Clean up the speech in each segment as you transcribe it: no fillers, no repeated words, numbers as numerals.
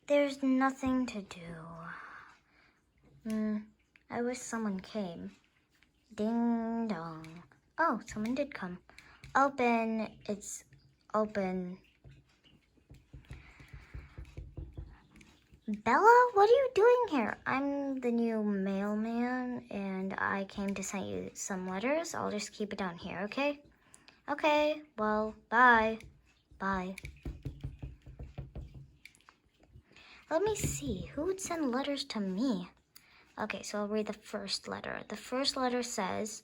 There's nothing to do. I wish someone came. Ding dong. Oh, someone did come. Open. It's open. Bella, what are you doing here? I'm the new mailman, and I came to send you some letters. I'll just keep it down here, okay? Okay, well, bye. Bye. Let me see, who would send letters to me? Okay, so I'll read the first letter. The first letter says,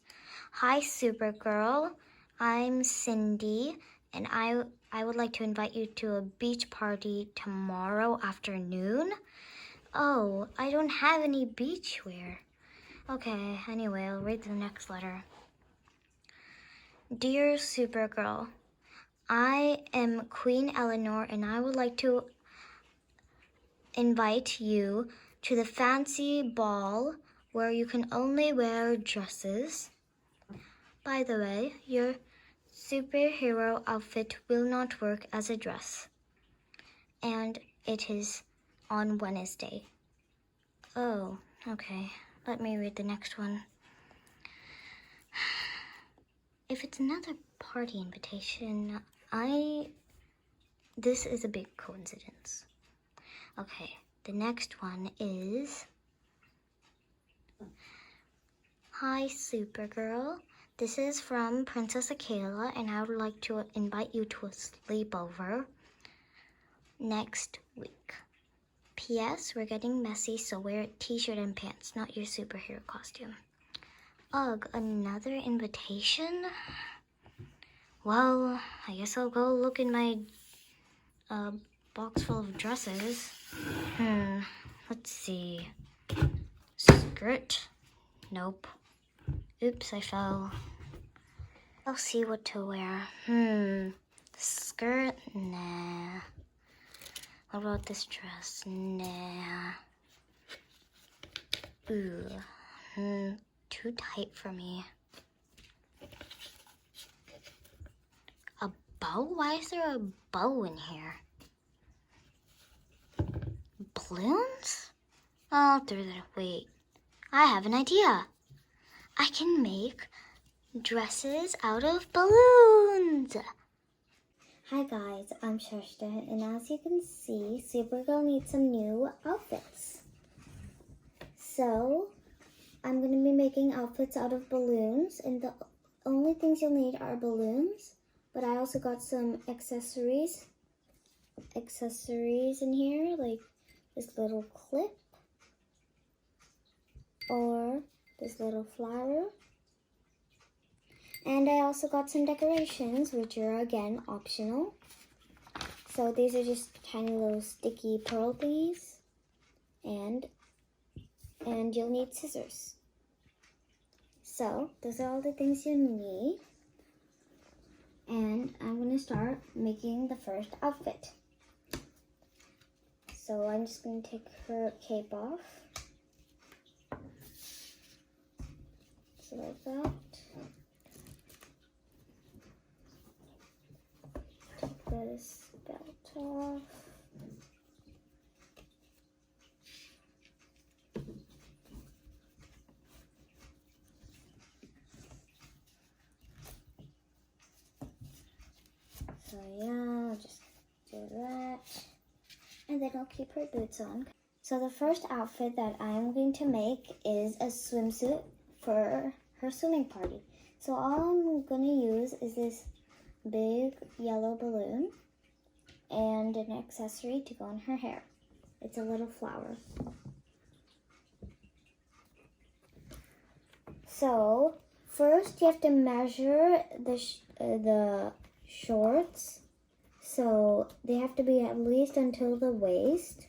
"Hi, Supergirl. I'm Cindy, and I would like to invite you to a beach party tomorrow afternoon." Oh, I don't have any beachwear. Okay, anyway, I'll read the next letter. "Dear Supergirl, I am Queen Eleanor, and I would like to invite you to the fancy ball where you can only wear dresses. By the way, your superhero outfit will not work as a dress, and it is on Wednesday." Oh, okay. Let me read the next one. If it's another party invitation, this is a big coincidence. Okay, the next one is, "Hi, Supergirl. This is from Princess Akela, and I would like to invite you to a sleepover next week. P.S. We're getting messy, so wear a t-shirt and pants, not your superhero costume." Ugh, another invitation? Well, I guess I'll go look in my box full of dresses. Let's see. Skirt? Nope. Oops, I fell. I'll see what to wear. Skirt? Nah. What about this dress? Nah. Ooh. Too tight for me. A bow? Why is there a bow in here? Balloons? Oh, wait. I have an idea. I can make dresses out of balloons. Hi guys, I'm Shrishta, and as you can see, Supergirl needs some new outfits. So, I'm going to be making outfits out of balloons, and the only things you'll need are balloons, but I also got some accessories in here, like this little clip, or this little flower, and I also got some decorations, which are again optional. So these are just tiny little sticky pearl thingies, and you'll need scissors. So those are all the things you need, and I'm going to start making the first outfit. So I'm just going to take her cape off, so like that. Take this belt off. So yeah, I'll just do that. And then I'll keep her boots on. So the first outfit that I'm going to make is a swimsuit for her swimming party. So all I'm going to use is this big yellow balloon and an accessory to go on her hair. It's a little flower. So first you have to measure the shorts. So they have to be at least until the waist.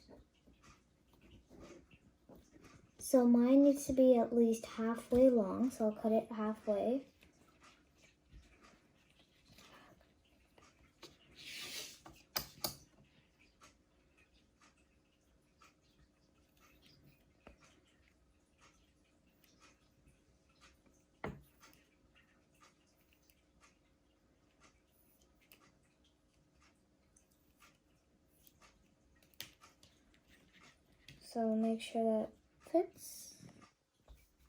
So mine needs to be at least halfway long, so I'll cut it halfway. So make sure that fits.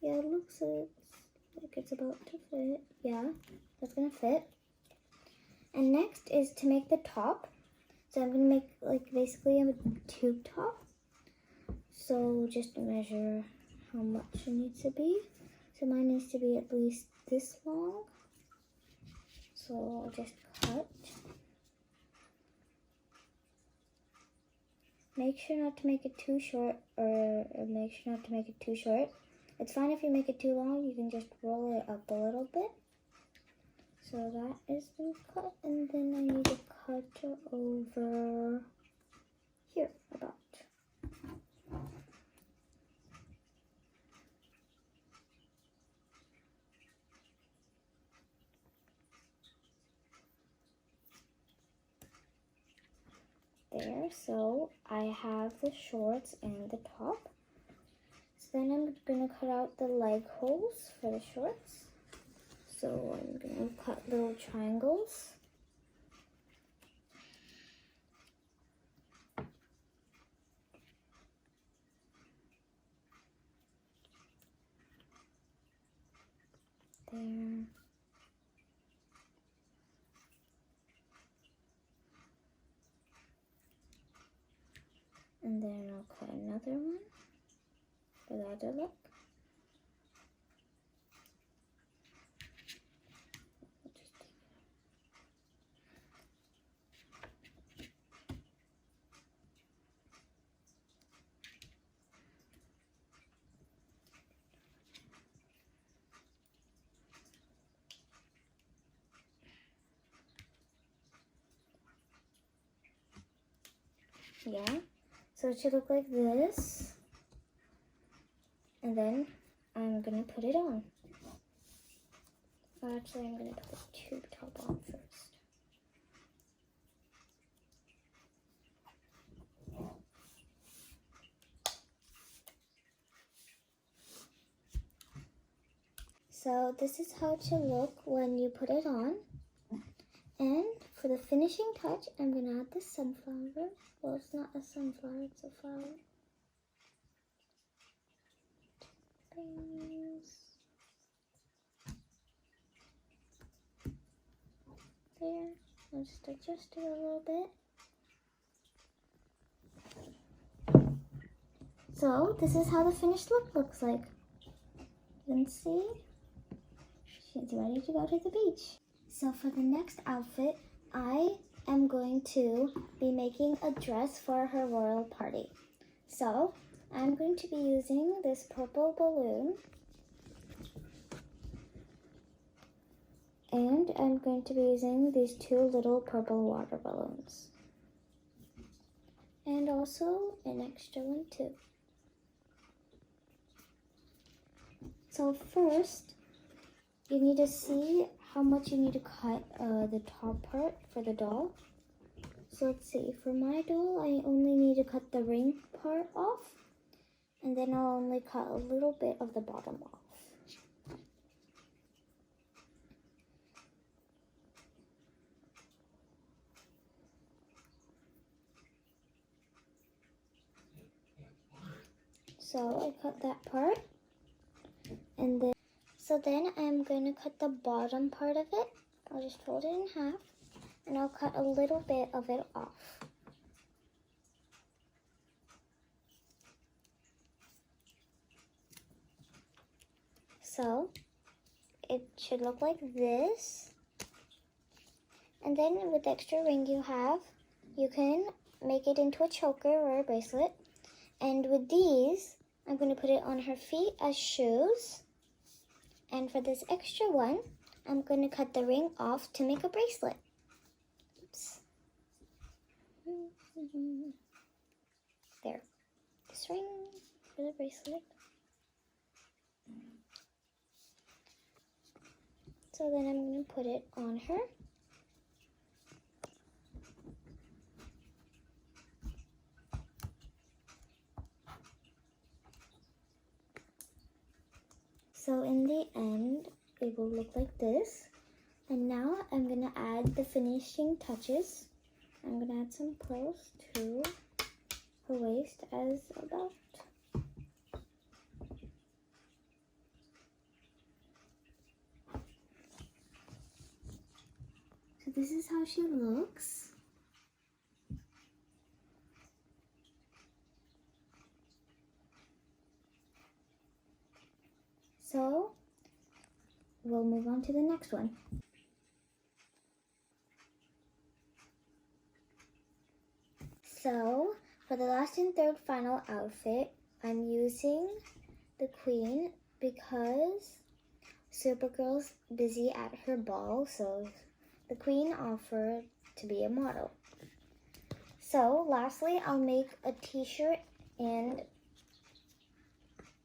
Yeah, it looks like it's about to fit. Yeah, that's gonna fit. And next is to make the top. So I'm gonna make like basically a tube top. So just measure how much it needs to be. So mine needs to be at least this long. So I'll just cut. Make sure not to make it too short, or make sure not to make it too short. It's fine if you make it too long, you can just roll it up a little bit. So that is been cut, and then I need to cut over here about. There, so I have the shorts and the top. So then I'm gonna cut out the leg holes for the shorts. So I'm gonna cut little triangles. There. And then I'll cut another one for the other look. Yeah, so it should look like this. And then I'm gonna put it on. Actually, I'm gonna put the tube top on first. So this is how it should look when you put it on. And for the finishing touch, I'm gonna add the sunflower. Well, it's not a sunflower, it's a flower. There, I'll just adjust it a little bit. So this is how the finished look looks like. You can see she's ready to go to the beach. So for the next outfit, I am going to be making a dress for her royal party. So I'm going to be using this purple balloon. And I'm going to be using these two little purple water balloons. And also an extra one too. So first, you need to see how much you need to cut the top part for the doll. So let's see, for my doll, I only need to cut the ring part off. And then I'll only cut a little bit of the bottom off. So I cut that part, and then I'm going to cut the bottom part of it. I'll just fold it in half, and I'll cut a little bit of it off. So it should look like this. And then with the extra ring you have, you can make it into a choker or a bracelet. And with these, I'm going to put it on her feet as shoes. And for this extra one, I'm going to cut the ring off to make a bracelet. Oops. There. This ring for the bracelet. So then I'm going to put it on her. So in the end, it will look like this. And now I'm gonna add the finishing touches. I'm gonna add some pearls to her waist as a belt. how she looks. So we'll move on to the next one. So for the last and third final outfit, I'm using the queen because Supergirl's busy at her ball, so the queen offered to be a model. So lastly, I'll make a t-shirt and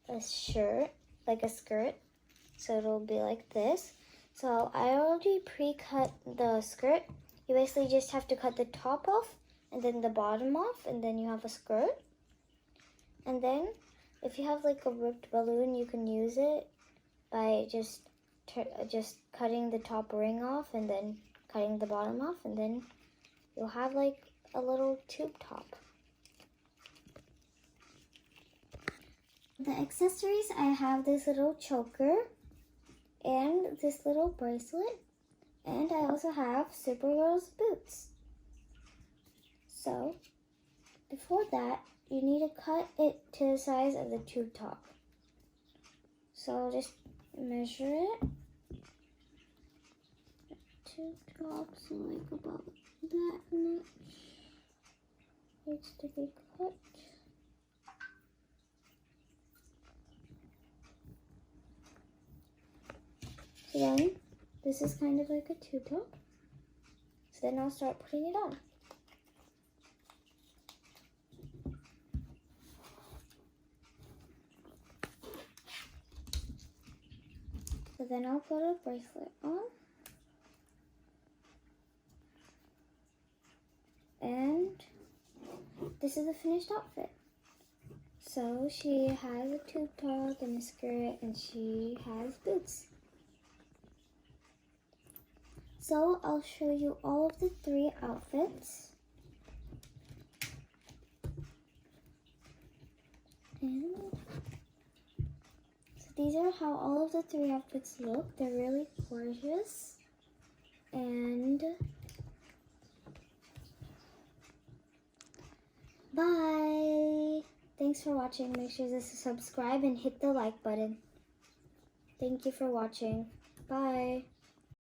a shirt, like a skirt, so it'll be like this. So I already pre-cut the skirt. You basically just have to cut the top off and then the bottom off, and then you have a skirt. And then if you have like a ripped balloon, you can use it by just cutting the top ring off and then cutting the bottom off, and then you'll have like a little tube top. The accessories, I have this little choker and this little bracelet, and I also have Supergirl's boots. So before that, you need to cut it to the size of the tube top. So just measure it. Tube tops like about that much. Needs to be cut. So then, this is kind of like a tube top. So then I'll start putting it on. So then I'll put a bracelet on. And this is the finished outfit. So she has a tube top and a skirt, and she has boots. So I'll show you all of the 3 outfits. And so these are how all of the 3 outfits look. They're really gorgeous. And bye! Thanks for watching. Make sure to subscribe and hit the like button. Thank you for watching. Bye!